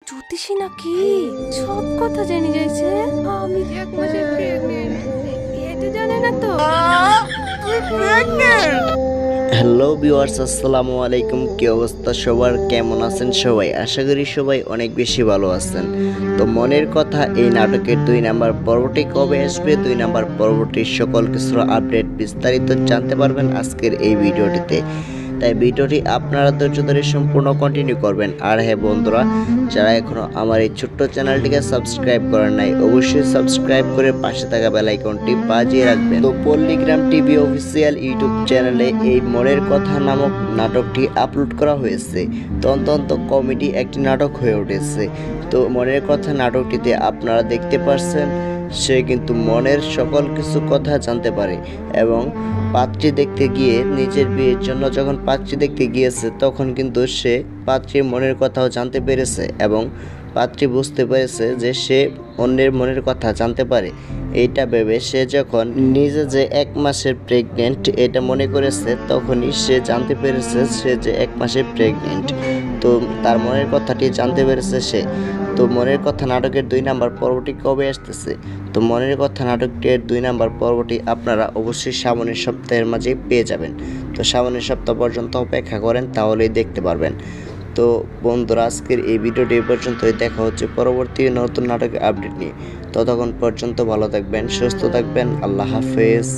জ্যোতিষী নাকি সব কথা জেনে যাইছে। আমি যে 1 মাসের প্রেগনেন্ট, এটা জানে না তো। তুই প্রেগনেন্ট? হ্যালো ভিউয়ার্স, আসসালামু আলাইকুম। কি অবস্থা সবার, কেমন আছেন সবাই? আশা করি সবাই অনেক বেশি ভালো আছেন। তো মনের কথা এই নাটকের 2 নাম্বার পর্বটি কবে আসবে, 2 নাম্বার পর্বটির সকল কিছুর আপডেট বিস্তারিত জানতে পারবেন আজকের এই ভিডিওটিতে। তাই ভিডিওটি আপনারা ধৈর্য ধরে সম্পূর্ণ কন্টিনিউ করবেন। আর হ্যাঁ বন্ধুরা, যারা এখনো আমার এই ছোট্ট চ্যানেলটিকে সাবস্ক্রাইব করেন নাই, অবশ্যই সাবস্ক্রাইব করে পাশে থাকা বেল আইকনটি বাজিয়ে রাখবেন। তো পল্লীগ্রাম টিভি অফিসিয়াল ইউটিউব চ্যানেলে এই মনের কথা নামক নাটকটি আপলোড করা হয়েছে। তো অত্যন্ত কমেডি একটি নাটক হয়ে উঠেছে। তো মনের কথা নাটকটিতে আপনারা দেখতে পাচ্ছেন সে কিন্তু মনের সকল কিছু কথা জানতে পারে এবং পাত্রী দেখতে গিয়ে নিজের বিয়ের জন্য যখন পাত্রী দেখতে গিয়েছে তখন কিন্তু সে পাত্রীর মনের কথাও জানতে পেরেছে এবং পাত্রী বুঝতে পেরেছে যে সে অন্যের মনের কথা জানতে পারে। এইটা ভেবে সে যখন নিজে যে 1 মাসের প্রেগনেন্ট এটা মনে করেছে, তখনই সে জানতে পেরেছে সে যে 1 মাসের প্রেগনেন্ট। তো তার মনের কথাটি জানতে পেরেছে সে। তো মনের কথা নাটকের 2 নাম্বার পর্বটি কবে আসতেছে? তো মনের কথা নাটকের 2 নাম্বার পর্বটি আপনারা অবশ্যই সামনের সপ্তাহের মাঝেই পেয়ে যাবেন। তো সামনের সপ্তাহ পর্যন্ত অপেক্ষা করেন, তাহলেই দেখতে পারবেন। তো বন্ধুরা, আজকের এই ভিডিওটি এ পর্যন্তই। দেখা হচ্ছে পরবর্তী নতুন নাটকের আপডেট নিয়ে। ততক্ষণ পর্যন্ত ভালো থাকবেন, সুস্থ থাকবেন। আল্লাহ হাফেজ।